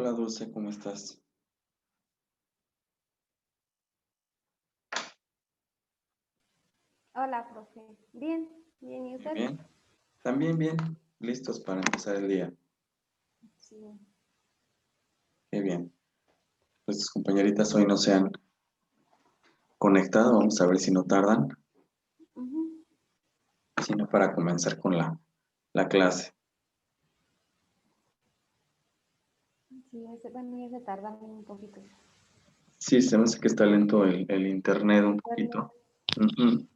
Hola Dulce, ¿cómo estás? Hola, profe. Bien, bien, ¿y Muy usted? bien. También bien, listos para empezar el día. Sí. Qué bien. Pues tus compañeritas hoy no se han conectado, vamos a ver si no tardan, Ujú. sino para comenzar con la clase. Sí, bueno, ya se tardan un poquito. Sí, se me hace que está lento el internet El un internet. poquito. Ujú.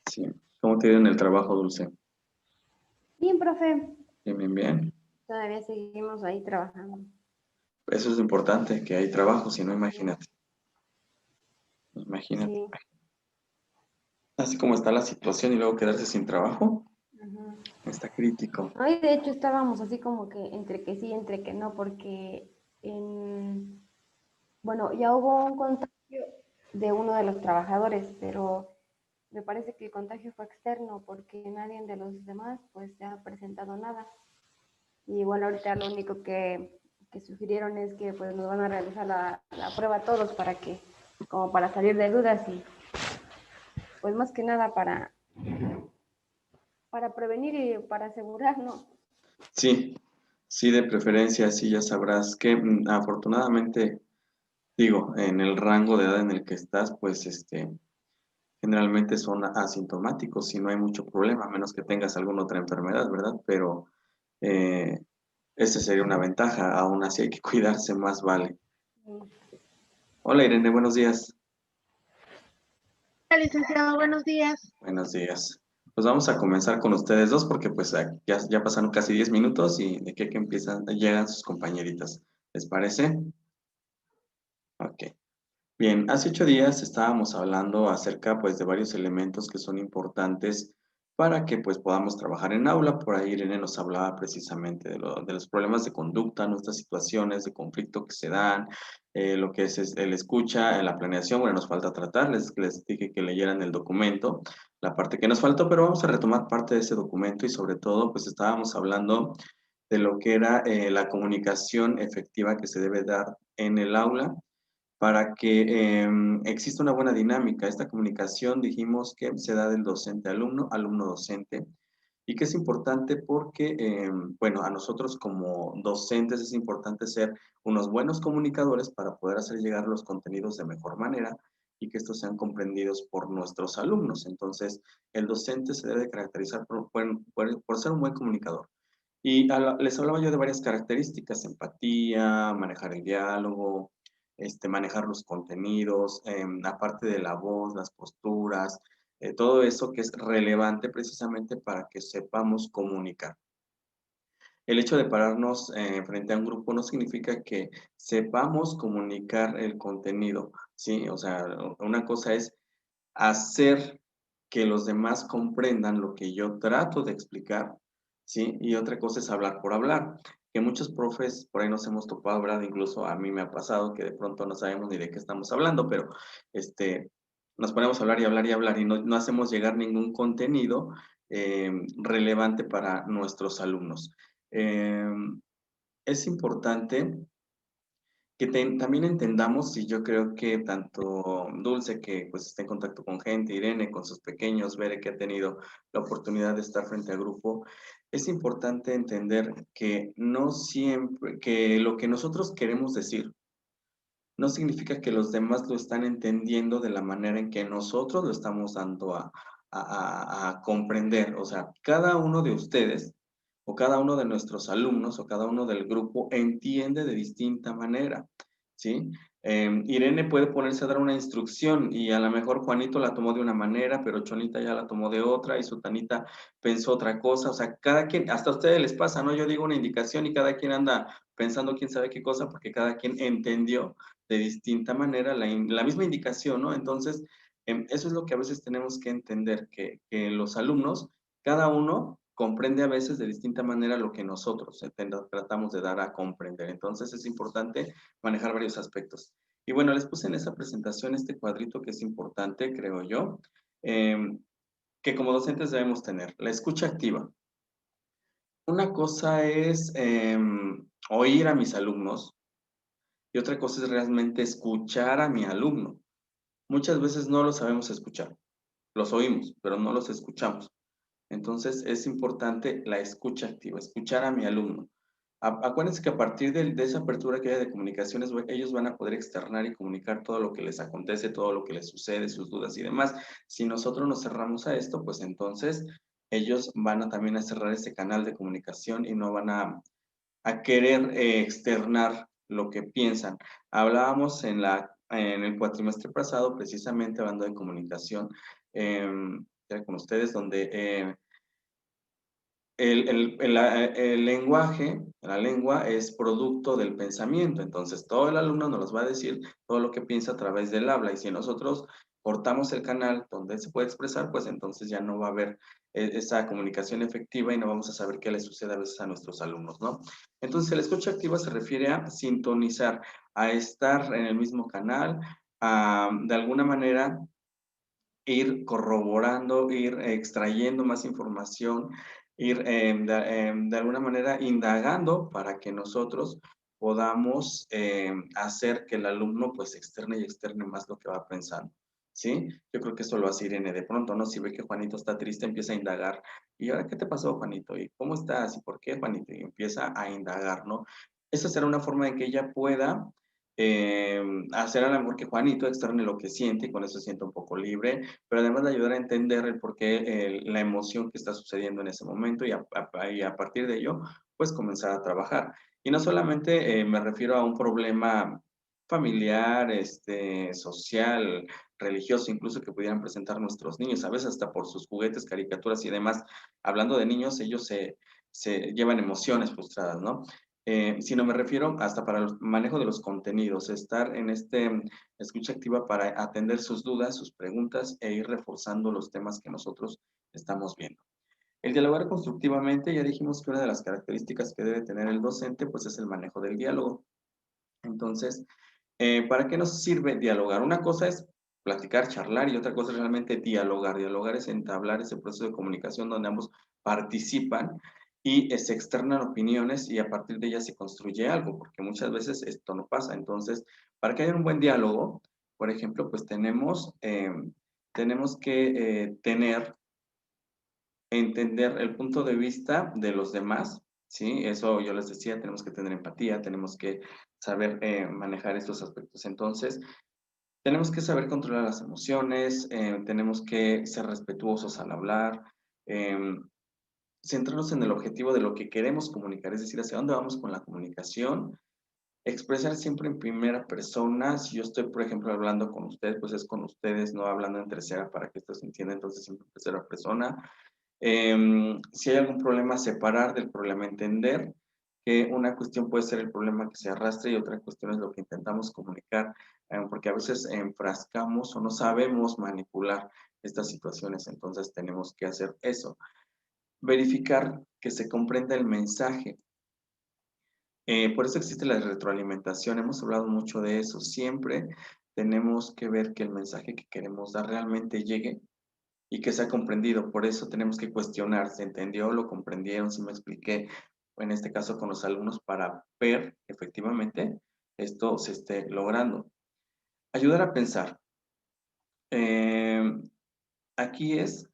Sí. ¿Cómo te dio en el trabajo, Dulce? Bien, profe. Bien, bien, bien. Todavía seguimos ahí trabajando. Eso es lo importante, que hay trabajo, si no, Sí. imagínate. Imagínate. Sí. Así como está la situación y luego quedarse sin trabajo, Ujú. está crítico. Hoy, de hecho, estábamos así como que entre que sí, entre que no, porque en... Bueno, ya hubo un contagio de uno de los trabajadores, pero me parece que el contagio fue externo porque nadie de los demás pues se ha presentado nada. Y bueno, ahorita lo único que sugirieron es que pues nos van a realizar la prueba todos para que, como para salir de dudas y pues más que nada para prevenir y para asegurarnos. Sí, sí, de preferencia, sí, ya sabrás que afortunadamente, digo, en el rango de edad en el que estás, pues generalmente son asintomáticos y no hay mucho problema, a menos que tengas alguna otra enfermedad, ¿verdad? Pero eh, esa sería una ventaja, aún así hay que cuidarse más, vale. Hola Irene, buenos días. Hola, licenciado, buenos días. Buenos días. Pues vamos a comenzar con ustedes dos porque pues ya pasaron casi 10 minutos y de que empiezan, llegan sus compañeritas. ¿Les parece? Ok. Bien, hace 8 días estábamos hablando acerca pues de varios elementos que son importantes para que pues podamos trabajar en aula. Por ahí Irene nos hablaba precisamente de los problemas de conducta, nuestras situaciones de conflicto que se dan, lo que es el escucha, la planeación. Bueno, nos falta tratar, les dije que leyeran el documento, la parte que nos faltó, pero vamos a retomar parte de ese documento y sobre todo pues estábamos hablando de lo que era la comunicación efectiva que se debe dar en el aula para que exista una buena dinámica. Esta comunicación dijimos que se da del docente-alumno, alumno-docente, y que es importante porque, bueno, a nosotros como docentes es importante ser unos buenos comunicadores para poder hacer llegar los contenidos de mejor manera y que estos sean comprendidos por nuestros alumnos. Entonces, el docente se debe caracterizar por ser un buen comunicador. Y les hablaba yo de varias características: empatía, manejar el diálogo, manejar los contenidos, aparte de la voz, las posturas, todo eso que es relevante precisamente para que sepamos comunicar. El hecho de pararnos frente a un grupo no significa que sepamos comunicar el contenido, ¿sí? O sea, una cosa es hacer que los demás comprendan lo que yo trato de explicar, ¿sí? Y otra cosa es hablar por hablar, que muchos profes por ahí nos hemos topado, ¿verdad? Incluso a mí me ha pasado que de pronto no sabemos ni de qué estamos hablando, pero nos ponemos a hablar y hablar y hablar y no hacemos llegar ningún contenido relevante para nuestros alumnos. Eh, es importante que también entendamos, y yo creo que tanto Dulce, que pues está en contacto con gente, Irene, con sus pequeños, Bere, que ha tenido la oportunidad de estar frente a grupo, es importante entender que no siempre, que lo que nosotros queremos decir, no significa que los demás lo están entendiendo de la manera en que nosotros lo estamos dando a comprender. O sea, cada uno de ustedes o cada uno de nuestros alumnos o cada uno del grupo entiende de distinta manera, ¿sí? Irene puede ponerse a dar una instrucción y a lo mejor Juanito la tomó de una manera, pero Chonita ya la tomó de otra y Sutanita pensó otra cosa. O sea, cada quien, hasta a ustedes les pasa, ¿no? Yo digo una indicación y cada quien anda pensando quién sabe qué cosa porque cada quien entendió de distinta manera la misma indicación, ¿no? Entonces, eso es lo que a veces tenemos que entender, que los alumnos, cada uno comprende a veces de distinta manera lo que nosotros tratamos de dar a comprender. Entonces, es importante manejar varios aspectos. Y bueno, les puse en esa presentación este cuadrito que es importante, creo yo, que como docentes debemos tener. La escucha activa. Una cosa es oír a mis alumnos, y otra cosa es realmente escuchar a mi alumno. Muchas veces no lo sabemos escuchar, los oímos, pero no los escuchamos. Entonces es importante la escucha activa, escuchar a mi alumno. Acuérdense que a partir de esa apertura que haya de comunicaciones, ellos van a poder externar y comunicar todo lo que les acontece, todo lo que les sucede, sus dudas y demás. Si nosotros nos cerramos a esto, pues entonces ellos van a también a cerrar ese canal de comunicación y no van a querer externar lo que piensan. Hablábamos en el cuatrimestre pasado, precisamente hablando de comunicación, era con ustedes, donde el lenguaje, la lengua es producto del pensamiento, entonces todo el alumno nos va a decir todo lo que piensa a través del habla y si nosotros cortamos el canal donde él se puede expresar, pues entonces ya no va a haber esa comunicación efectiva y no vamos a saber qué le sucede a veces a nuestros alumnos, ¿no? Entonces, la escucha activa se refiere a sintonizar, a estar en el mismo canal, a de alguna manera ir corroborando, ir extrayendo más información, ir de alguna manera indagando para que nosotros podamos hacer que el alumno pues externe y externe más lo que va pensando. ¿Sí? Yo creo que eso lo hace Irene de pronto, ¿no? Si ve que Juanito está triste, empieza a indagar. ¿Y ahora qué te pasó, Juanito? ¿Y cómo estás? ¿Y por qué, Juanito? Y empieza a indagar, ¿no? Esa será una forma en que ella pueda hacer a lo mejor que Juanito externe lo que siente y con eso se sienta un poco libre, pero además de ayudar a entender el por qué, la emoción que está sucediendo en ese momento y a partir de ello, pues comenzar a trabajar. Y no solamente me refiero a un problema familiar, social, religioso, incluso que pudieran presentar nuestros niños, a veces hasta por sus juguetes, caricaturas y demás. Hablando de niños, ellos se llevan emociones frustradas, ¿no? Si no me refiero hasta para el manejo de los contenidos, estar en escucha activa para atender sus dudas, sus preguntas e ir reforzando los temas que nosotros estamos viendo. El dialogar constructivamente, ya dijimos que una de las características que debe tener el docente, pues es el manejo del diálogo. Entonces, ¿para qué nos sirve dialogar? Una cosa es platicar, charlar y otra cosa es realmente dialogar. Dialogar es entablar ese proceso de comunicación donde ambos participan y se externan opiniones y a partir de ellas se construye algo, porque muchas veces esto no pasa. Entonces, para que haya un buen diálogo, por ejemplo, pues tenemos que tener entender el punto de vista de los demás, ¿sí? Eso yo les decía, tenemos que tener empatía, tenemos que saber manejar estos aspectos. Entonces, tenemos que saber controlar las emociones, tenemos que ser respetuosos al hablar, eh, centrarnos en el objetivo de lo que queremos comunicar, es decir, hacia dónde vamos con la comunicación, expresar siempre en primera persona. Si yo estoy, por ejemplo, hablando con ustedes, pues es con ustedes, no hablando en tercera para que esto se entienda, entonces siempre en tercera persona. Si hay algún problema, separar del problema, entender que una cuestión puede ser el problema que se arrastra y otra cuestión es lo que intentamos comunicar, porque a veces enfrascamos o no sabemos manipular estas situaciones, entonces tenemos que hacer eso. Verificar que se comprenda el mensaje. Por eso existe la retroalimentación, hemos hablado mucho de eso, siempre tenemos que ver que el mensaje que queremos dar realmente llegue y que sea comprendido. Por eso tenemos que cuestionar, ¿se entendió? ¿Lo comprendieron? ¿Si me expliqué? En este caso con los alumnos para ver que efectivamente esto se esté logrando. Ayudar a pensar. Eh, Aquí es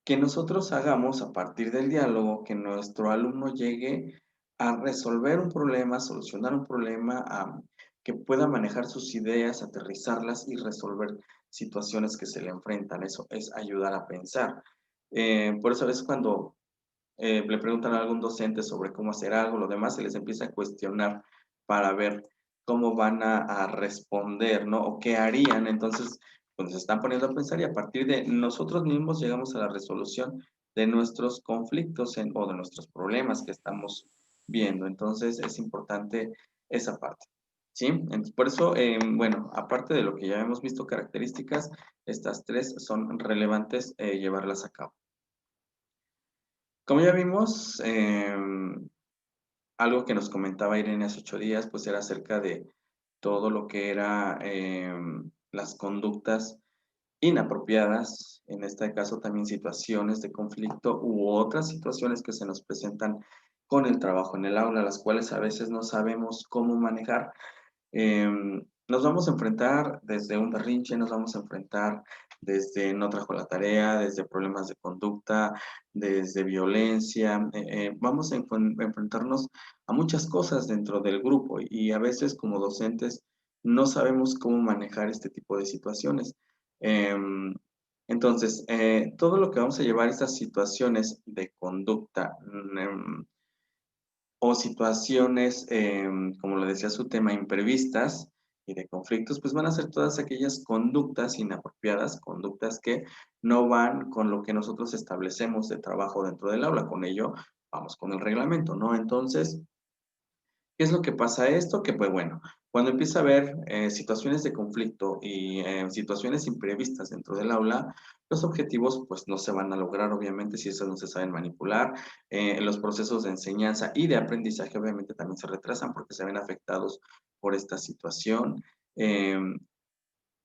que nosotros hagamos a partir del diálogo que nuestro alumno llegue a resolver un problema, solucionar un problema, que pueda manejar sus ideas, aterrizarlas y resolver situaciones que se le enfrentan. Eso es ayudar a pensar. Por eso a veces cuando le preguntan a algún docente sobre cómo hacer algo, lo demás se les empieza a cuestionar para ver cómo van a responder, ¿no? O qué harían. Entonces, pues se están poniendo a pensar y a partir de nosotros mismos llegamos a la resolución de nuestros conflictos o de nuestros problemas que estamos viendo. Entonces, es importante esa parte. ¿Sí? Entonces, por eso, bueno, aparte de lo que ya hemos visto características, estas tres son relevantes llevarlas a cabo. Como ya vimos, algo que nos comentaba Irene hace 8 días, pues era acerca de todo lo que era las conductas inapropiadas, en este caso también situaciones de conflicto u otras situaciones que se nos presentan con el trabajo en el aula, las cuales a veces no sabemos cómo manejar. Nos vamos a enfrentar desde un berrinche, nos vamos a enfrentar desde no trajo la tarea, desde problemas de conducta, desde violencia. Vamos a enfrentarnos a muchas cosas dentro del grupo y a veces como docentes no sabemos cómo manejar este tipo de situaciones. Entonces, todo lo que vamos a llevar estas situaciones de conducta, o situaciones, como lo decía su tema, imprevistas y de conflictos, pues van a ser todas aquellas conductas inapropiadas, conductas que no van con lo que nosotros establecemos de trabajo dentro del aula. Con ello, vamos con el reglamento, ¿no? Entonces, ¿qué es lo que pasa esto? Que pues bueno, cuando empieza a haber situaciones de conflicto y situaciones imprevistas dentro del aula, los objetivos pues no se van a lograr obviamente si esos no se saben manipular. Los procesos de enseñanza y de aprendizaje obviamente también se retrasan porque se ven afectados por esta situación. Eh,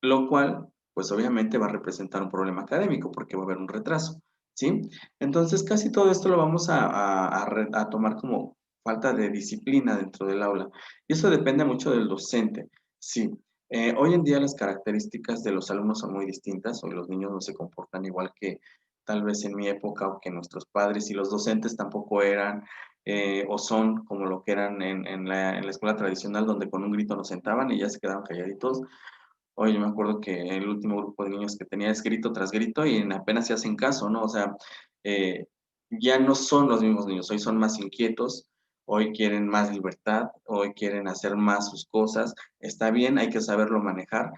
lo cual, pues obviamente va a representar un problema académico porque va a haber un retraso, ¿sí? Entonces, casi todo esto lo vamos a tomar como falta de disciplina dentro del aula. Y eso depende mucho del docente, sí. Hoy en día las características de los alumnos son muy distintas, hoy los niños no se comportan igual que tal vez en mi época o que nuestros padres y los docentes tampoco eran o son como lo que eran en la escuela tradicional donde con un grito nos sentaban y ya se quedaron calladitos. Oye, yo me acuerdo que el último grupo de niños que tenía es grito tras grito y apenas se hacen caso, ¿no? O sea, eh, ya no son los mismos niños, hoy son más inquietos, hoy quieren más libertad, hoy quieren hacer más sus cosas. Está bien, hay que saberlo manejar,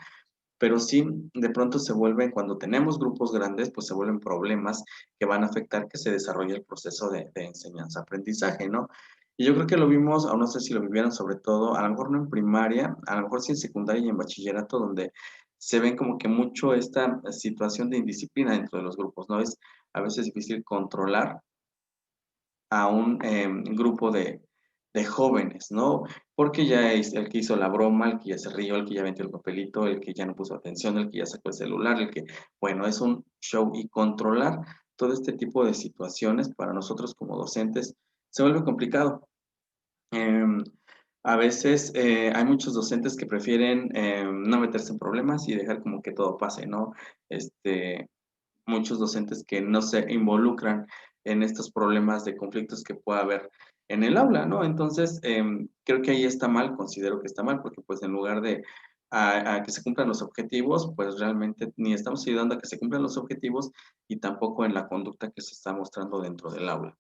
pero sí, de pronto se vuelven, cuando tenemos grupos grandes, pues se vuelven problemas que van a afectar que se desarrolle el proceso de enseñanza-aprendizaje, ¿no? Y yo creo que lo vimos, o no sé si lo vivieron sobre todo, a lo mejor no en primaria, a lo mejor sí en secundaria y en bachillerato, donde se ven como que mucho esta situación de indisciplina dentro de los grupos, ¿no? Es a veces difícil controlar a un grupo de jóvenes, ¿no? Porque ya es el que hizo la broma, el que ya se rió, el que ya metió el papelito, el que ya no puso atención, el que ya sacó el celular, el que, bueno, es un show y controlar todo este tipo de situaciones para nosotros como docentes se vuelve complicado. Em, a veces hay muchos docentes que prefieren no meterse en problemas y dejar como que todo pase, ¿no? Este, muchos docentes que no se involucran en estos problemas de conflictos que pueda haber en el aula, ¿no? Entonces, creo que ahí está mal, considero que está mal, porque pues en lugar de a que se cumplan los objetivos, pues realmente ni estamos ayudando a que se cumplan los objetivos y tampoco en la conducta que se está mostrando dentro del aula.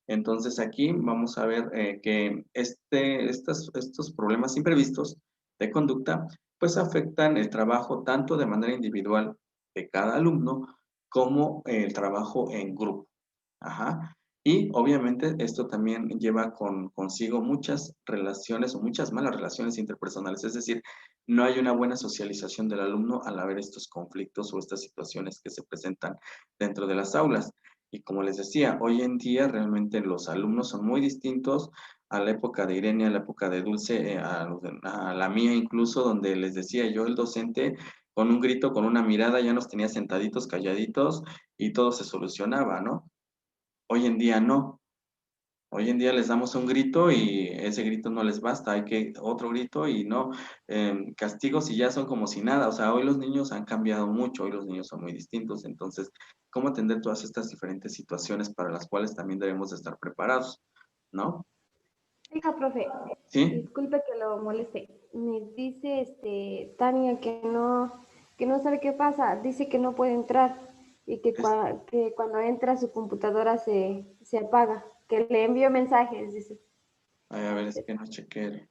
Entonces aquí vamos a ver que estos problemas imprevistos de conducta pues afectan el trabajo tanto de manera individual de cada alumno como el trabajo en grupo. Ajá. Y obviamente esto también lleva consigo muchas relaciones o muchas malas relaciones interpersonales, es decir, no hay una buena socialización del alumno al haber estos conflictos o estas situaciones que se presentan dentro de las aulas. Y como les decía, hoy en día realmente los alumnos son muy distintos a la época de Irene, a la época de Dulce, a la mía incluso, donde les decía yo, el docente, con un grito, con una mirada, ya nos tenía sentaditos, calladitos y todo se solucionaba, ¿no? Hoy en día no. Hoy en día les damos un grito y ese grito no les basta, hay que otro grito y no, castigos y ya son como si nada. O sea, hoy los niños han cambiado mucho, hoy los niños son muy distintos. Entonces, ¿cómo atender todas estas diferentes situaciones para las cuales también debemos de estar preparados? ¿No? Oiga, profe, Sí. disculpe que lo moleste. Me dice Tania que no sabe qué pasa. Dice que no puede entrar y Es- que cuando entra su computadora se apaga. Que le envío mensajes, dice. Ay, a ver, es que no chequé el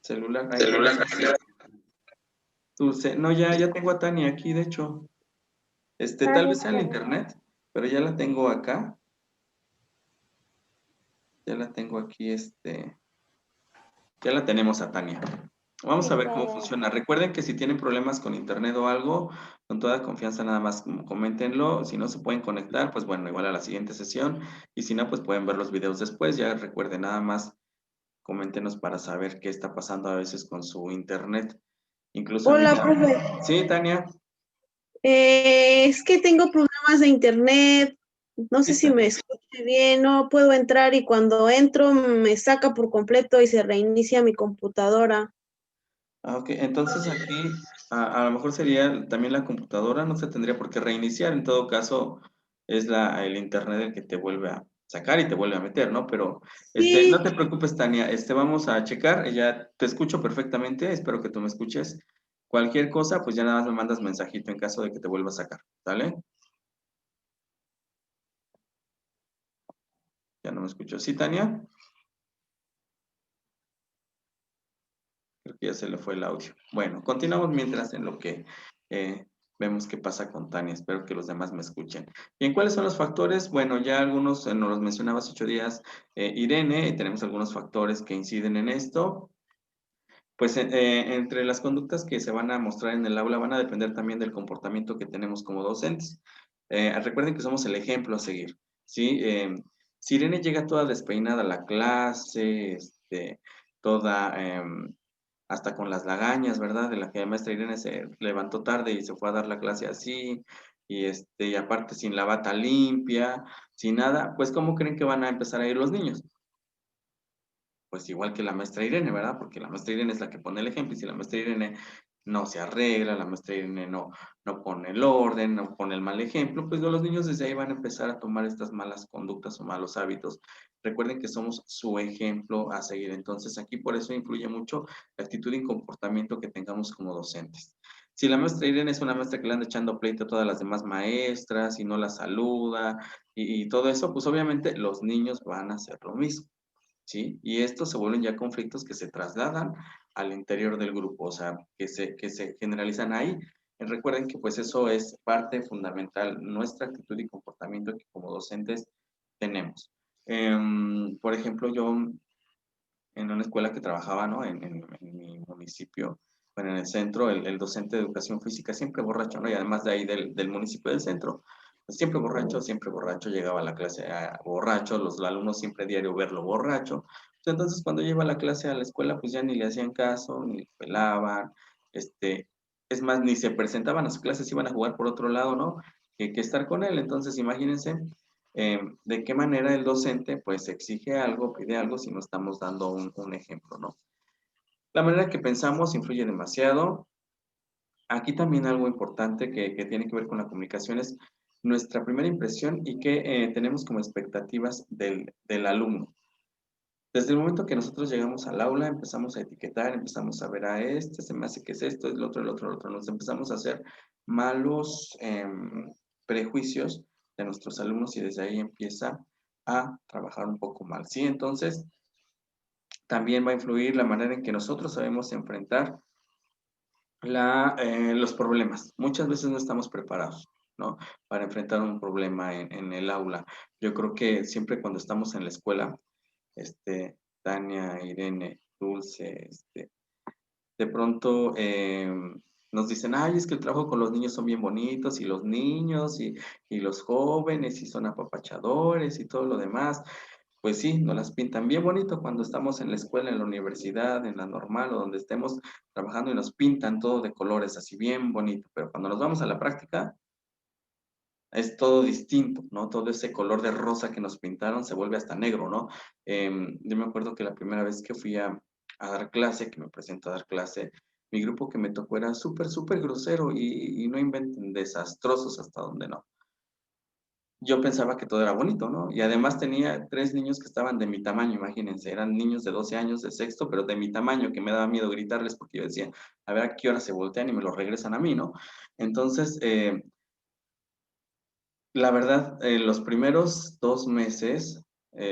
celular. Ay, Celular. Dulce. No, ya tengo a Tania aquí, de hecho. Tal Tania, vez sea en la internet, pero ya la tengo acá. Ya la tengo aquí, ya la tenemos a Tania. Vamos a ver cómo funciona. Recuerden que si tienen problemas con internet o algo, con toda confianza nada más coméntenlo. Si no se pueden conectar, pues bueno, igual a la siguiente sesión. Y si no, pues pueden ver los videos después. Ya recuerden nada más, coméntenos para saber qué está pasando a veces con su internet. Incluso a mí. Hola, profe. Sí, Tania. Es que tengo problemas de internet. No Sí, sé si me escuche bien, no puedo entrar y cuando entro me saca por completo y se reinicia mi computadora. Ok, entonces aquí a lo mejor sería también la computadora, no se tendría por qué reiniciar, en todo caso es el internet el que te vuelve a sacar y te vuelve a meter, ¿no? Pero no Sí, te preocupes, Tania, vamos a checar, ya te escucho perfectamente, espero que tú me escuches. Cualquier cosa, pues ya nada más me mandas mensajito en caso de que te vuelva a sacar, ¿sale? Ya no me escucho. ¿Sí, Tania? Creo que ya se le fue el audio. Bueno, continuamos mientras en lo que vemos qué pasa con Tania. Espero que los demás me escuchen. Bien, ¿cuáles son los factores? Bueno, ya algunos nos los mencionaba hace 8 días Irene, y tenemos algunos factores que inciden en esto. Pues entre las conductas que se van a mostrar en el aula van a depender también del comportamiento que tenemos como docentes. Recuerden que somos el ejemplo a seguir, ¿sí? Si Irene llega toda despeinada a la clase, toda, hasta con las lagañas, ¿verdad? De la que la maestra Irene se levantó tarde y se fue a dar la clase así, y aparte sin la bata limpia, sin nada, pues ¿cómo creen que van a empezar a ir los niños? Pues igual que la maestra Irene, ¿verdad? Porque la maestra Irene es la que pone el ejemplo y si la maestra Irene no se arregla, la maestra Irene no pone el orden, no pone el mal ejemplo, pues los niños desde ahí van a empezar a tomar estas malas conductas o malos hábitos. Recuerden que somos su ejemplo a seguir. Entonces aquí por eso influye mucho la actitud y comportamiento que tengamos como docentes. Si la maestra Irene es una maestra que le anda echando pleito a todas las demás maestras y no la saluda y todo eso, pues obviamente los niños van a hacer lo mismo. ¿Sí? Y estos se vuelven ya conflictos que se trasladan al interior del grupo, o sea, que se generalizan ahí. Recuerden que pues eso es parte fundamental, nuestra actitud y comportamiento que como docentes tenemos. Por ejemplo, yo en una escuela que trabajaba, ¿no? En mi municipio, bueno, en el centro, el docente de educación física siempre borracho, ¿no? Y además de ahí del municipio del centro, pues siempre borracho, llegaba a la clase borracho, los alumnos siempre diario verlo borracho. Pues, entonces, cuando lleva la clase a la escuela, pues ya ni le hacían caso, ni le pelaban, es más, ni se presentaban a su clase, se iban a jugar por otro lado, ¿no? Que estar con él. Entonces, imagínense de qué manera el docente pues exige algo, pide algo si no estamos dando un ejemplo, ¿no? La manera que pensamos influye demasiado. Aquí también algo importante que tiene que ver con la comunicación es nuestra primera impresión y que tenemos como expectativas del alumno. Desde el momento que nosotros llegamos al aula, empezamos a etiquetar, empezamos a ver a se me hace que es esto, es lo otro, el otro, el otro. Nos empezamos a hacer malos prejuicios de nuestros alumnos y desde ahí empieza a trabajar un poco mal. Sí, entonces también va a influir la manera en que nosotros sabemos enfrentar los problemas. Muchas veces no estamos preparados, ¿no? Para enfrentar un problema en el aula. Yo creo que siempre cuando estamos en la escuela, Tania, Irene, Dulce, de pronto nos dicen, ay, es que el trabajo con los niños son bien bonitos, y los niños, y los jóvenes, y son apapachadores, y todo lo demás. Pues sí, nos las pintan bien bonito cuando estamos en la escuela, en la universidad, en la normal, o donde estemos trabajando y nos pintan todo de colores, así bien bonito. Pero cuando nos vamos a la práctica, es todo distinto, ¿no? Todo ese color de rosa que nos pintaron se vuelve hasta negro, ¿no? Yo me acuerdo que la primera vez que fui a dar clase, que me presento a dar clase, mi grupo que me tocó era súper, súper grosero y no inventen, desastrosos hasta donde no. Yo pensaba que todo era bonito, ¿no? Y además tenía 3 niños que estaban de mi tamaño, imagínense, eran niños de 12 años de sexto, pero de mi tamaño, que me daba miedo gritarles porque yo decía, a ver a qué hora se voltean y me lo regresan a mí, ¿no? Entonces, la verdad, los primeros 2 meses,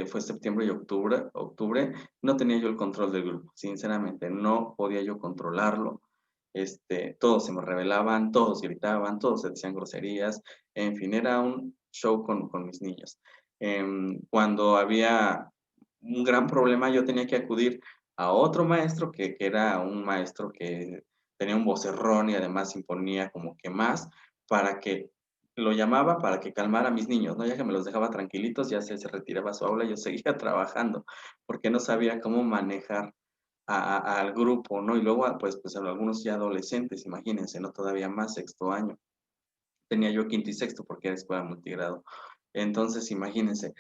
fue septiembre y octubre, no tenía yo el control del grupo, sinceramente, no podía yo controlarlo. Todos se me rebelaban, todos gritaban, todos se decían groserías, en fin, era un show con mis niños. Cuando había un gran problema, yo tenía que acudir a otro maestro, que era un maestro que tenía un vocerrón y además imponía como que más, para que lo llamaba para que calmara a mis niños, ¿no? Ya que me los dejaba tranquilitos, ya se retiraba a su aula, yo seguía trabajando, porque no sabía cómo manejar al grupo, ¿no? Y luego, pues algunos ya adolescentes, imagínense, ¿no? Todavía más, sexto año. Tenía yo quinto y sexto porque era escuela multigrado. Entonces, imagínense,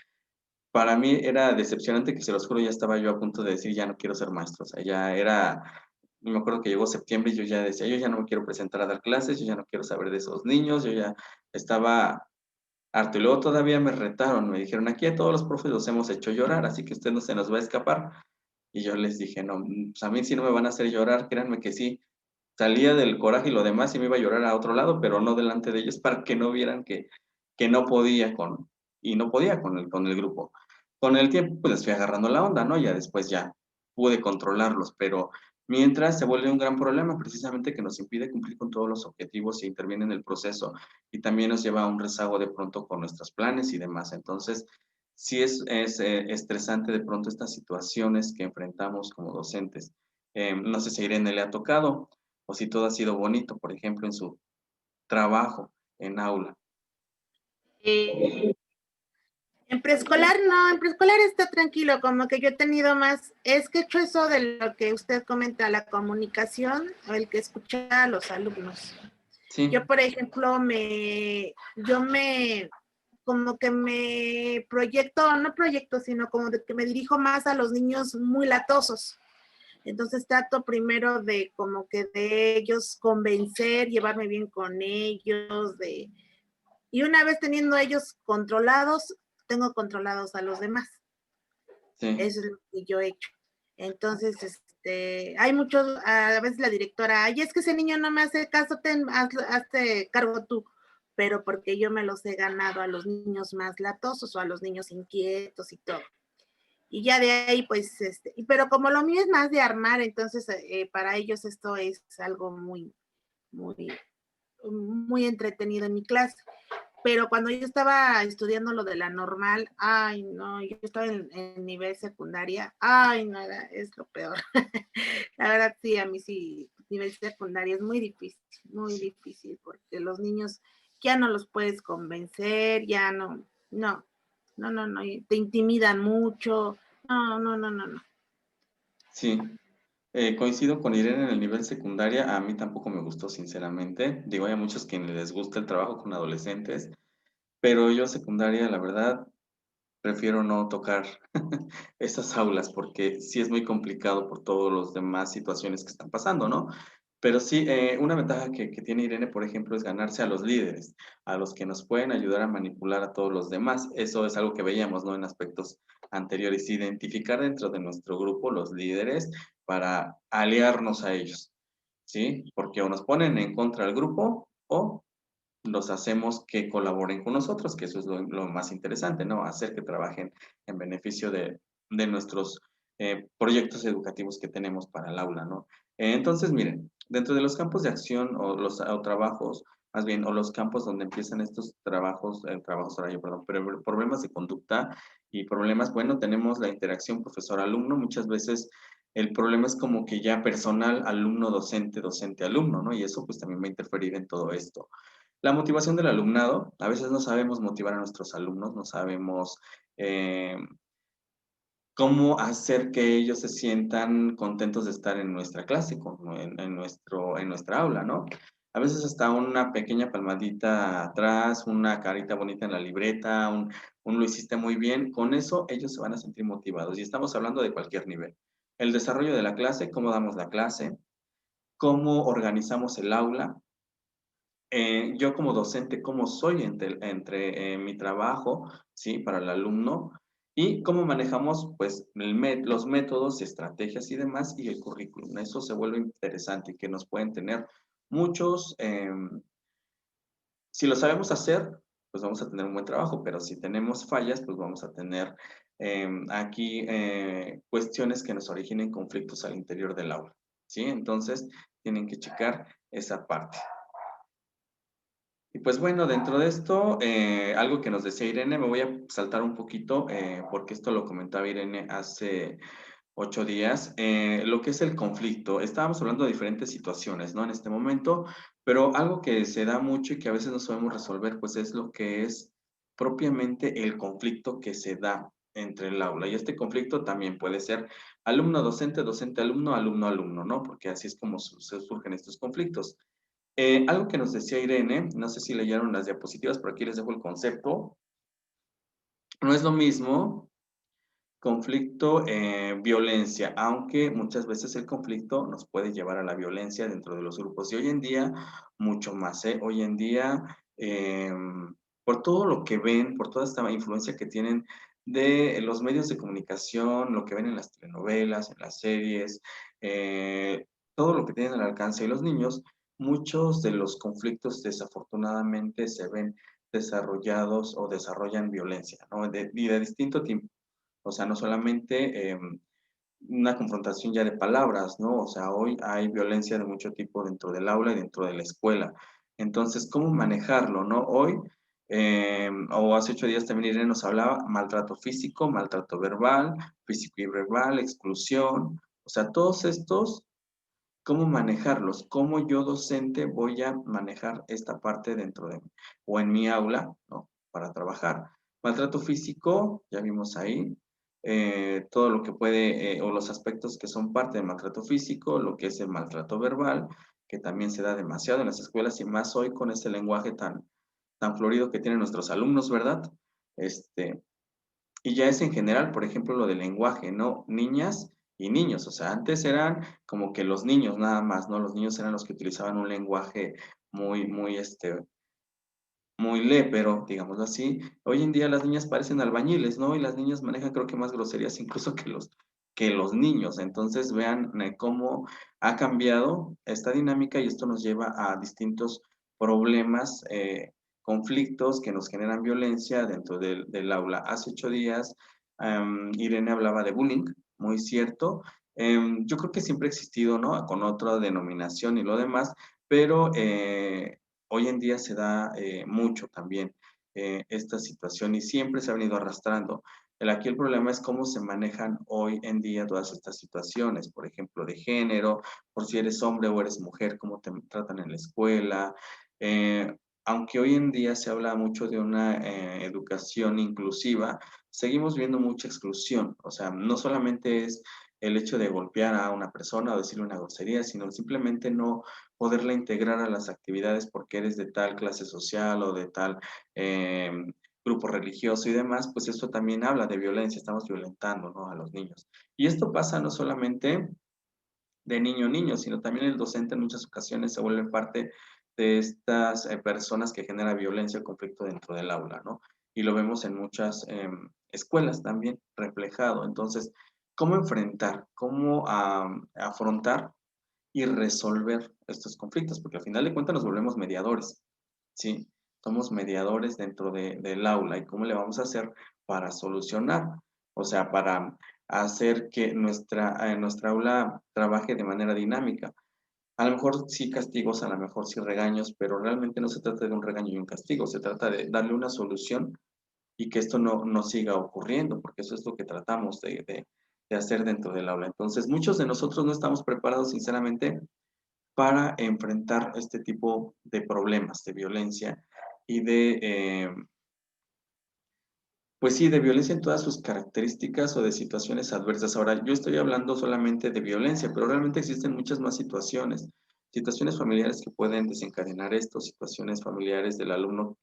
para mí era decepcionante que, se los juro, ya estaba yo a punto de decir, ya no quiero ser maestro, o sea, ya era me acuerdo que llegó septiembre y yo ya decía, yo ya no me quiero presentar a dar clases, yo ya no quiero saber de esos niños, yo ya estaba harto. Y luego todavía me retaron, me dijeron, aquí a todos los profes los hemos hecho llorar, así que usted no se nos va a escapar. Y yo les dije, no, pues a mí sí no me van a hacer llorar, créanme que sí. Salía del coraje y lo demás y me iba a llorar a otro lado, pero no delante de ellos para que no vieran que no podía y no podía con el grupo. Con el tiempo, pues les fui agarrando la onda, ¿no? Ya después ya pude controlarlos, pero mientras se vuelve un gran problema precisamente que nos impide cumplir con todos los objetivos y interviene en el proceso y también nos lleva a un rezago de pronto con nuestros planes y demás. Entonces, sí es estresante de pronto estas situaciones que enfrentamos como docentes. No sé si a Irene le ha tocado o si todo ha sido bonito, por ejemplo, en su trabajo en aula. Eh, en preescolar no, en preescolar está tranquilo, como que yo he tenido más, es que he hecho eso de lo que usted comenta, la comunicación, o el que escucha a los alumnos. Sí, Yo, por ejemplo, como que me proyecto, no proyecto, sino como de que me dirijo más a los niños muy latosos. Entonces trato primero de como que de ellos convencer, llevarme bien con ellos, y una vez teniendo ellos controlados, tengo controlados a los demás. sí, Eso es lo que yo he hecho. Entonces, hay muchos, a veces la directora, ay, es que ese niño no me hace caso, hazte cargo tú, pero porque yo me los he ganado a los niños más latosos o a los niños inquietos y todo. Y ya de ahí, pues, pero como lo mío es más de armar, entonces para ellos esto es algo muy, muy, muy entretenido en mi clase. Pero cuando yo estaba estudiando lo de la normal, ay, no, yo estaba en nivel secundaria, ay, no, es lo peor. La verdad, sí, a mí sí, nivel secundaria es muy difícil, porque los niños ya no los puedes convencer, ya no, no, no, no, no, te intimidan mucho, no, no, no, no, no. sí. Coincido con Irene en el nivel secundaria, a mí tampoco me gustó, sinceramente. Digo, hay a muchos que les gusta el trabajo con adolescentes, pero yo secundaria, la verdad, prefiero no tocar esas aulas porque sí es muy complicado por todas las demás situaciones que están pasando, ¿no? Pero sí, una ventaja que tiene Irene, por ejemplo, es ganarse a los líderes, a los que nos pueden ayudar a manipular a todos los demás. Eso es algo que veíamos, ¿no? En aspectos anteriores, identificar dentro de nuestro grupo los líderes para aliarnos a ellos, ¿sí? Porque o nos ponen en contra del grupo o los hacemos que colaboren con nosotros, que eso es lo más interesante, ¿no? Hacer que trabajen en beneficio de nuestros proyectos educativos que tenemos para el aula, ¿no? Entonces, miren, dentro de los campos de acción o trabajos, más bien, o los campos donde empiezan estos trabajos horario, perdón, pero problemas de conducta y problemas, bueno, tenemos la interacción profesor-alumno, muchas veces el problema es como que ya personal, alumno-docente, docente-alumno, ¿no? Y eso pues también va a interferir en todo esto. La motivación del alumnado, a veces no sabemos motivar a nuestros alumnos, no sabemos eh, cómo hacer que ellos se sientan contentos de estar en nuestra clase, en nuestra aula, ¿no? A veces hasta una pequeña palmadita atrás, una carita bonita en la libreta, un lo hiciste muy bien, con eso ellos se van a sentir motivados. Y estamos hablando de cualquier nivel. El desarrollo de la clase, cómo damos la clase, cómo organizamos el aula, yo como docente, cómo soy entre mi trabajo, ¿sí? Para el alumno y cómo manejamos, pues, los métodos, estrategias y demás y el currículum. Eso se vuelve interesante y que nos pueden tener muchos, si lo sabemos hacer, pues vamos a tener un buen trabajo, pero si tenemos fallas, pues vamos a tener aquí cuestiones que nos originen conflictos al interior del aula, ¿sí? Entonces, tienen que checar esa parte. Y pues bueno, dentro de esto, algo que nos decía Irene, me voy a saltar un poquito, porque esto lo comentaba Irene hace 8 días, lo que es el conflicto. Estábamos hablando de diferentes situaciones, ¿no? En este momento, pero algo que se da mucho y que a veces no sabemos resolver, pues es lo que es propiamente el conflicto que se da entre el aula. Y este conflicto también puede ser alumno-docente, docente-alumno, alumno-alumno, ¿no? Porque así es como surgen estos conflictos. Algo que nos decía Irene, no sé si leyeron las diapositivas, pero aquí les dejo el concepto. No es lo mismo Conflicto, violencia, aunque muchas veces el conflicto nos puede llevar a la violencia dentro de los grupos. Y hoy en día, mucho más, ¿eh? Hoy en día, por todo lo que ven, por toda esta influencia que tienen de los medios de comunicación, lo que ven en las telenovelas, en las series, todo lo que tienen al alcance de los niños, muchos de los conflictos desafortunadamente se ven desarrollados o desarrollan violencia, ¿no? Y de distinto tipo. O sea, no solamente una confrontación ya de palabras, ¿no? O sea, hoy hay violencia de mucho tipo dentro del aula y dentro de la escuela. Entonces, ¿cómo manejarlo, no? Hoy, o hace 8 días también Irene nos hablaba, maltrato físico, maltrato verbal, físico y verbal, exclusión. O sea, todos estos, ¿cómo manejarlos? ¿Cómo yo docente voy a manejar esta parte dentro de mí o en mi aula, ¿no? Para trabajar. Maltrato físico, ya vimos ahí, todo lo que puede, o los aspectos que son parte del maltrato físico, lo que es el maltrato verbal, que también se da demasiado en las escuelas y más hoy con ese lenguaje tan florido que tienen nuestros alumnos, ¿verdad? Este, y ya es en general, por ejemplo, lo del lenguaje, ¿no? Niñas y niños, o sea, antes eran como que los niños nada más, ¿no? Los niños eran los que utilizaban un lenguaje muy lépero, digámoslo así. Hoy en día las niñas parecen albañiles, ¿no? Y las niñas manejan creo que más groserías incluso que los niños. Entonces vean cómo ha cambiado esta dinámica y esto nos lleva a distintos problemas, conflictos que nos generan violencia dentro del aula. Hace 8 días Irene hablaba de bullying, muy cierto. Yo creo que siempre ha existido, ¿no? Con otra denominación y lo demás, pero hoy en día se da mucho también esta situación y siempre se ha venido arrastrando. Aquí el problema es cómo se manejan hoy en día todas estas situaciones, por ejemplo, de género, por si eres hombre o eres mujer, cómo te tratan en la escuela. Eh, Aunque hoy en día se habla mucho de una educación inclusiva, seguimos viendo mucha exclusión. O sea, no solamente es el hecho de golpear a una persona o decirle una grosería, sino simplemente no poderla integrar a las actividades porque eres de tal clase social o de tal eh, grupo religioso y demás, pues esto también habla de violencia, estamos violentando, ¿no? A los niños. Y esto pasa no solamente de niño a niño, sino también el docente en muchas ocasiones se vuelve parte de estas personas que generan violencia o conflicto dentro del aula, ¿no? Y lo vemos en muchas escuelas también reflejado. Entonces, ¿cómo enfrentar, cómo afrontar y resolver estos conflictos? Porque al final de cuentas nos volvemos mediadores, ¿sí? Somos mediadores dentro del aula y cómo le vamos a hacer para solucionar, o sea, para hacer que nuestra aula trabaje de manera dinámica. A lo mejor sí castigos, a lo mejor sí regaños, pero realmente no se trata de un regaño y un castigo, se trata de darle una solución y que esto no siga ocurriendo, porque eso es lo que tratamos de hacer dentro del aula. Entonces, muchos de nosotros no estamos preparados, sinceramente, para enfrentar este tipo de problemas de violencia y pues sí, de violencia en todas sus características o de situaciones adversas. Ahora, yo estoy hablando solamente de violencia, pero realmente existen muchas más situaciones familiares que pueden desencadenar esto, situaciones familiares del alumno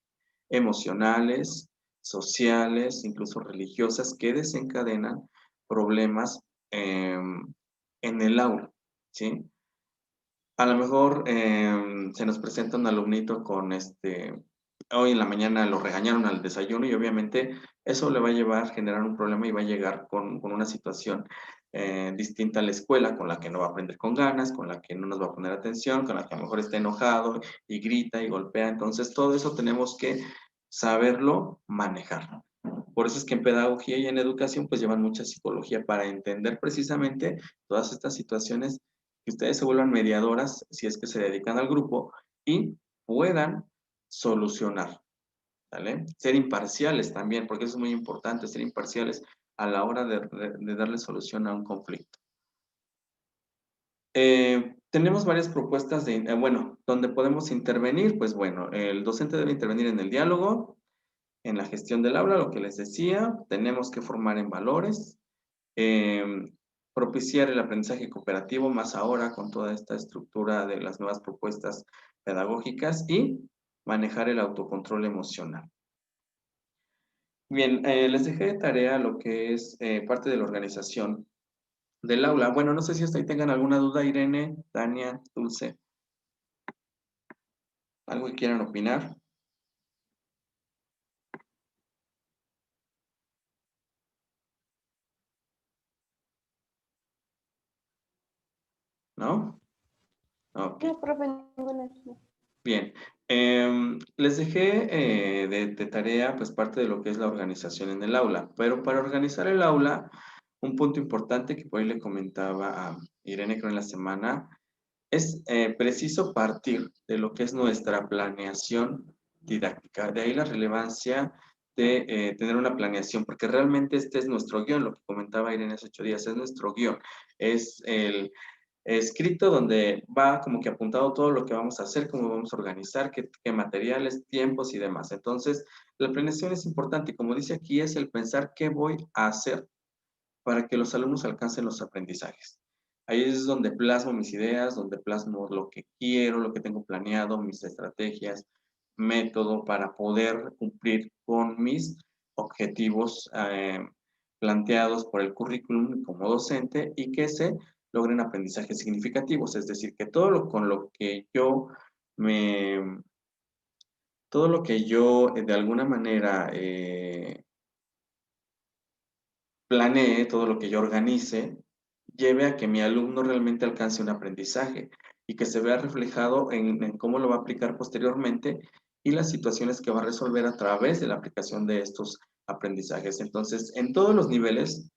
emocionales, sociales, incluso religiosas, que desencadenan problemas en el aula, ¿sí? A lo mejor se nos presenta un alumnito con hoy en la mañana lo regañaron al desayuno y obviamente eso le va a llevar a generar un problema y va a llegar con una situación distinta a la escuela, con la que no va a aprender con ganas, con la que no nos va a poner atención, con la que a lo mejor está enojado y grita y golpea. Entonces todo eso tenemos que saberlo manejar. Por eso es que en pedagogía y en educación pues llevan mucha psicología para entender precisamente todas estas situaciones, que ustedes se vuelvan mediadoras si es que se dedican al grupo y puedan solucionar, ¿vale? Ser imparciales también, porque eso es muy importante, ser imparciales a la hora de darle solución a un conflicto. Tenemos varias propuestas bueno, donde podemos intervenir, pues bueno, el docente debe intervenir en el diálogo, en la gestión del aula, lo que les decía, tenemos que formar en valores, eh, propiciar el aprendizaje cooperativo, más ahora con toda esta estructura de las nuevas propuestas pedagógicas y manejar el autocontrol emocional. Bien, les dejé de tarea lo que es parte de la organización del aula. Bueno, no sé si hasta ahí tengan alguna duda, Irene, Tania, Dulce, algo que quieran opinar. ¿No? Ok. No, profe, ninguna. Bien, les dejé de tarea pues parte de lo que es la organización en el aula, pero para organizar el aula, un punto importante que por ahí le comentaba a Irene creo en la semana, es preciso partir de lo que es nuestra planeación didáctica, de ahí la relevancia de tener una planeación, porque realmente este es nuestro guión, lo que comentaba Irene hace 8 días, es nuestro guión, es el escrito donde va como que apuntado todo lo que vamos a hacer, cómo vamos a organizar, qué materiales, tiempos y demás. Entonces, la planeación es importante y como dice aquí, es el pensar qué voy a hacer para que los alumnos alcancen los aprendizajes. Ahí es donde plasmo mis ideas, donde plasmo lo que quiero, lo que tengo planeado, mis estrategias, método para poder cumplir con mis objetivos planteados por el currículum como docente y que se logren aprendizajes significativos. Es decir, que todo lo con lo que yo me, todo lo que yo de alguna manera planee, todo lo que yo organice, lleve a que mi alumno realmente alcance un aprendizaje y que se vea reflejado en cómo lo va a aplicar posteriormente y las situaciones que va a resolver a través de la aplicación de estos aprendizajes. Entonces, en todos los niveles,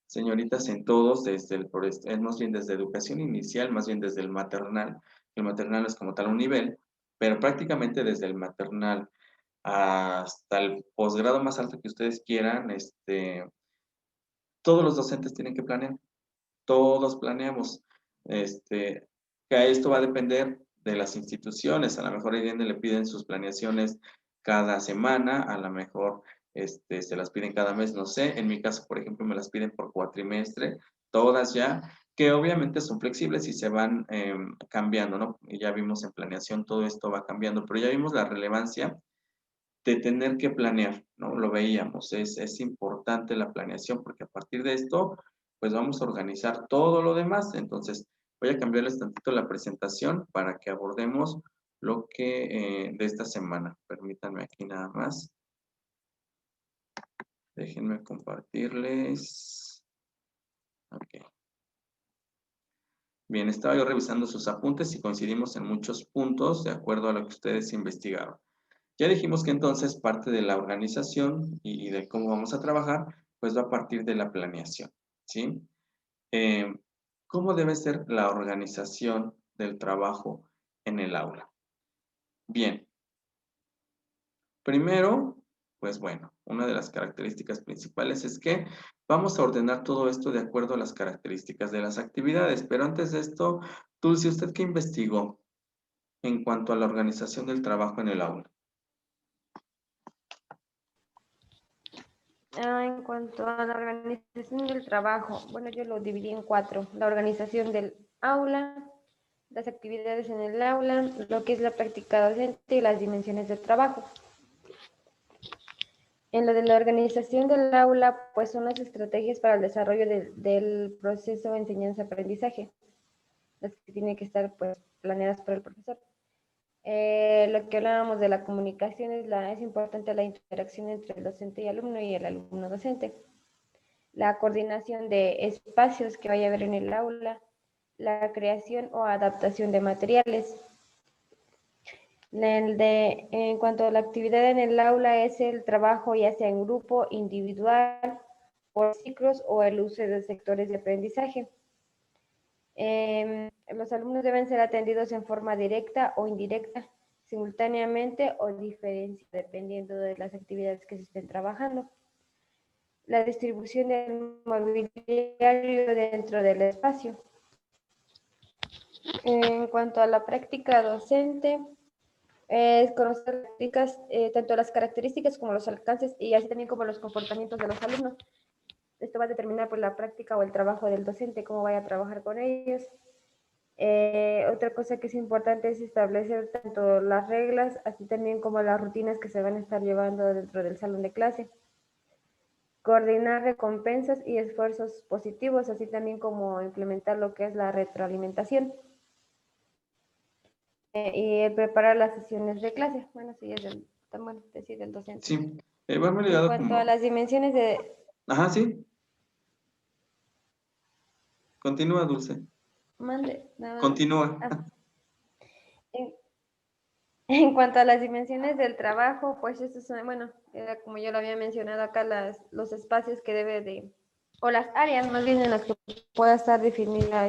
señoritas, en todos, es más bien desde educación inicial, más bien desde el maternal es como tal un nivel, pero prácticamente desde el maternal hasta el posgrado más alto que ustedes quieran, todos los docentes tienen que planear, todos planeamos. Que esto va a depender de las instituciones, a lo mejor a Irene le piden sus planeaciones cada semana, a lo mejor se las piden cada mes, no sé, en mi caso, por ejemplo, me las piden por cuatrimestre, todas ya, que obviamente son flexibles y se van cambiando, ¿no? Y ya vimos en planeación todo esto va cambiando, pero ya vimos la relevancia de tener que planear, ¿no? Lo veíamos, es importante la planeación porque a partir de esto, pues vamos a organizar todo lo demás. Entonces, voy a cambiarles tantito la presentación para que abordemos lo que de esta semana. Permítanme aquí nada más. Déjenme compartirles. Ok. Bien, estaba yo revisando sus apuntes y coincidimos en muchos puntos de acuerdo a lo que ustedes investigaron. Ya dijimos que entonces parte de la organización y de cómo vamos a trabajar, pues va a partir de la planeación, ¿sí? Eh, ¿Cómo debe ser la organización del trabajo en el aula? Bien, primero, pues bueno, una de las características principales es que vamos a ordenar todo esto de acuerdo a las características de las actividades, pero antes de esto, Dulce, ¿usted qué investigó en cuanto a la organización del trabajo en el aula? En cuanto a la organización del trabajo, bueno, yo lo dividí en 4. La organización del aula, las actividades en el aula, lo que es la práctica docente y las dimensiones del trabajo. En lo de la organización del aula, pues son las estrategias para el desarrollo del proceso de enseñanza-aprendizaje, las que tienen que estar pues planeadas por el profesor. Lo que hablábamos de la comunicación es importante la interacción entre el docente y alumno y el alumno docente. La coordinación de espacios que vaya a haber en el aula, la creación o adaptación de materiales. En cuanto a la actividad en el aula es el trabajo ya sea en grupo, individual, por ciclos o el uso de sectores de aprendizaje. Los alumnos deben ser atendidos en forma directa o indirecta, simultáneamente o diferencia, dependiendo de las actividades que se estén trabajando. La distribución del mobiliario dentro del espacio. En cuanto a la práctica docente, es conocer tanto las características como los alcances y así también como los comportamientos de los alumnos. Esto va a determinar por la práctica o el trabajo del docente, cómo vaya a trabajar con ellos. Otra cosa que es importante es establecer tanto las reglas, así también como las rutinas que se van a estar llevando dentro del salón de clase. coordinar recompensas y esfuerzos positivos, así también como implementar lo que es la retroalimentación. Y el preparar las sesiones de clase. Bueno, sí, es del, bueno, decir, del docente. Sí, va muy En ligado cuanto como... a las dimensiones de... Ajá, sí. Continúa, Dulce. Mande, nada más. Continúa. Ah. En cuanto a las dimensiones del trabajo, pues estos son, bueno, era como yo lo había mencionado acá, los espacios que debe de, o las áreas más bien en las que pueda estar definida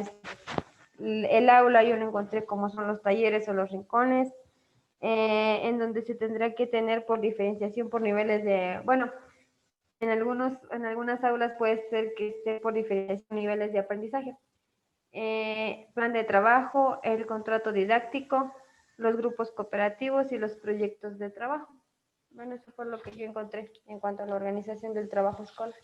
el aula. Yo lo encontré como son los talleres o los rincones, en donde se tendrá que tener por diferenciación por niveles de, bueno, en algunas aulas puede ser que esté por diferenciación niveles de aprendizaje. Plan de trabajo, el contrato didáctico, los grupos cooperativos y los proyectos de trabajo. Bueno, eso fue lo que yo encontré en cuanto a la organización del trabajo escolar.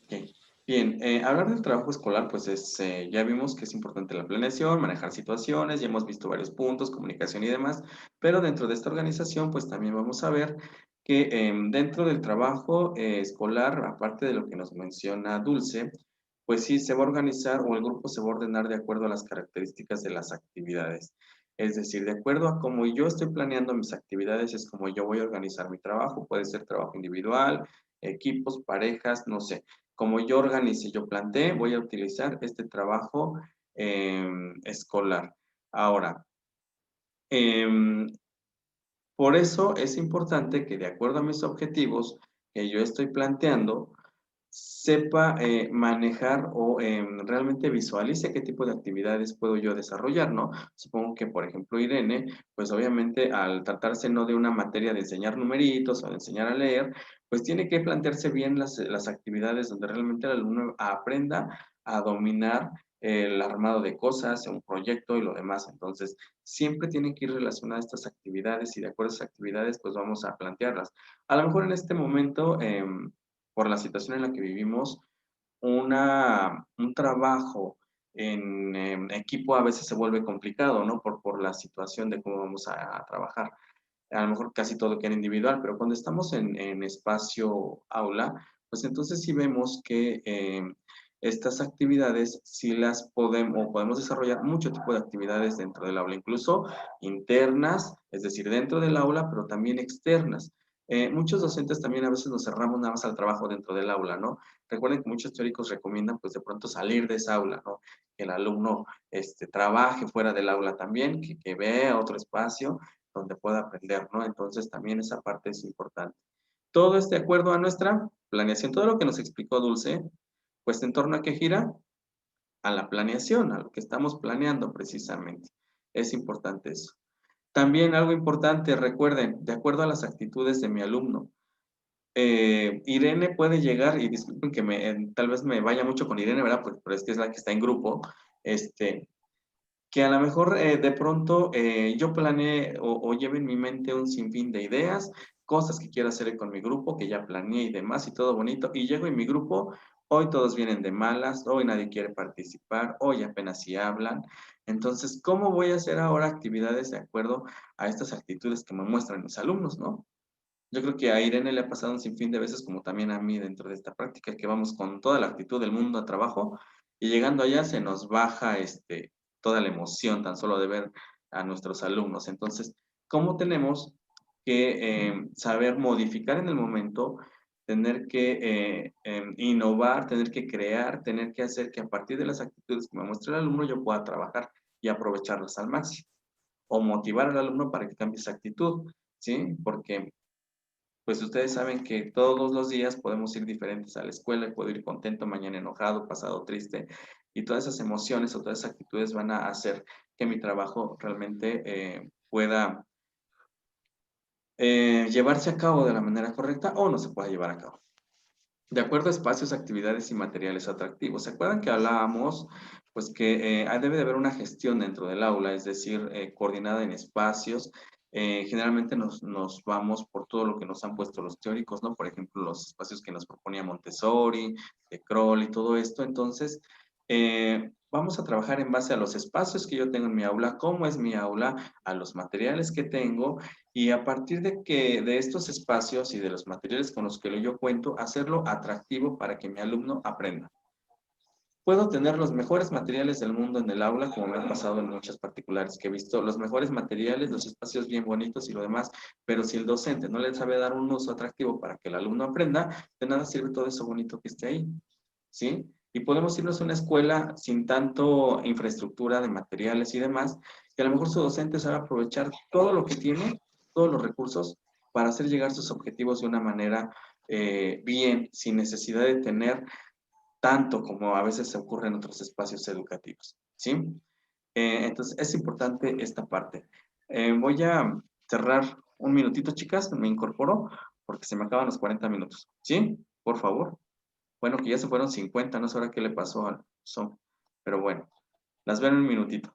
Okay. Bien, hablar del trabajo escolar, pues ya vimos que es importante la planeación, manejar situaciones, ya hemos visto varios puntos, comunicación y demás, pero dentro de esta organización, pues también vamos a ver que dentro del trabajo escolar, aparte de lo que nos menciona Dulce, pues sí se va a organizar o el grupo se va a ordenar de acuerdo a las características de las actividades. Es decir, de acuerdo a cómo yo estoy planeando mis actividades, es como yo voy a organizar mi trabajo, puede ser trabajo individual, equipos, parejas, no sé. Como yo organice, yo planteé, voy a utilizar este trabajo escolar. Ahora, por eso es importante que de acuerdo a mis objetivos que yo estoy planteando, sepa manejar o realmente visualice qué tipo de actividades puedo yo desarrollar, ¿no? Supongo que, por ejemplo, Irene, pues obviamente al tratarse no de una materia de enseñar numeritos o de enseñar a leer, pues tiene que plantearse bien las actividades donde realmente el alumno aprenda a dominar el armado de cosas, un proyecto y lo demás. Entonces, siempre tienen que ir relacionadas estas actividades y de acuerdo a esas actividades, pues vamos a plantearlas. A lo mejor en este momento por la situación en la que vivimos, un trabajo en equipo a veces se vuelve complicado, ¿no? Por la situación de cómo vamos a trabajar. A lo mejor casi todo queda individual, pero cuando estamos en espacio aula, pues entonces sí vemos que estas actividades sí las podemos desarrollar mucho tipo de actividades dentro del aula, incluso internas, es decir, dentro del aula, pero también externas. Muchos docentes también a veces nos cerramos nada más al trabajo dentro del aula, ¿no? Recuerden que muchos teóricos recomiendan pues de pronto salir de esa aula, ¿no? Que el alumno trabaje fuera del aula también, que vea otro espacio donde pueda aprender, ¿no? Entonces también esa parte es importante. Todo es de acuerdo a nuestra planeación, todo lo que nos explicó Dulce, pues en torno a qué gira, a la planeación, a lo que estamos planeando precisamente. Es importante eso. También algo importante, recuerden, de acuerdo a las actitudes de mi alumno. Irene puede llegar, y disculpen que tal vez me vaya mucho con Irene, ¿verdad? Pero es que es la que está en grupo, que a lo mejor de pronto yo planeé o lleve en mi mente un sinfín de ideas, cosas que quiero hacer con mi grupo, que ya planeé y demás, y todo bonito, y llego en mi grupo, hoy todos vienen de malas, hoy nadie quiere participar, hoy apenas si hablan. Entonces, ¿cómo voy a hacer ahora actividades de acuerdo a estas actitudes que me muestran mis alumnos, no? Yo creo que a Irene le ha pasado un sinfín de veces, como también a mí dentro de esta práctica, que vamos con toda la actitud del mundo a trabajo y llegando allá se nos baja toda la emoción tan solo de ver a nuestros alumnos. Entonces, ¿cómo tenemos que saber modificar en el momento, tener que innovar, tener que crear, tener que hacer que a partir de las actitudes que me muestra el alumno yo pueda trabajar y aprovecharlas al máximo? O motivar al alumno para que cambie esa actitud, ¿sí? Porque pues ustedes saben que todos los días podemos ir diferentes a la escuela, puedo ir contento, mañana enojado, pasado triste, y todas esas emociones o todas esas actitudes van a hacer que mi trabajo realmente pueda llevarse a cabo de la manera correcta o no se pueda llevar a cabo. De acuerdo a espacios, actividades y materiales atractivos. ¿Se acuerdan que hablábamos pues que debe de haber una gestión dentro del aula, es decir, coordinada en espacios? Generalmente nos vamos por todo lo que nos han puesto los teóricos, ¿no? Por ejemplo, los espacios que nos proponía Montessori, de Kroll y todo esto. Entonces, vamos a trabajar en base a los espacios que yo tengo en mi aula, cómo es mi aula, a los materiales que tengo Y a partir de estos espacios y de los materiales con los que yo cuento, hacerlo atractivo para que mi alumno aprenda. Puedo tener los mejores materiales del mundo en el aula, como me ha pasado en muchas particulares que he visto, los mejores materiales, los espacios bien bonitos y lo demás, pero si el docente no le sabe dar un uso atractivo para que el alumno aprenda, de nada sirve todo eso bonito que esté ahí, ¿sí? Y podemos irnos a una escuela sin tanto infraestructura de materiales y demás, que a lo mejor su docente sabe aprovechar todo lo que tiene, todos los recursos, para hacer llegar sus objetivos de una manera bien, sin necesidad de tener tanto como a veces se ocurre en otros espacios educativos, ¿sí? Entonces, es importante esta parte. Voy a cerrar un minutito, chicas, me incorporo, porque se me acaban los 40 minutos, ¿sí? Por favor. Bueno, que ya se fueron 50, no sé ahora qué le pasó al son, pero bueno, las veo en un minutito.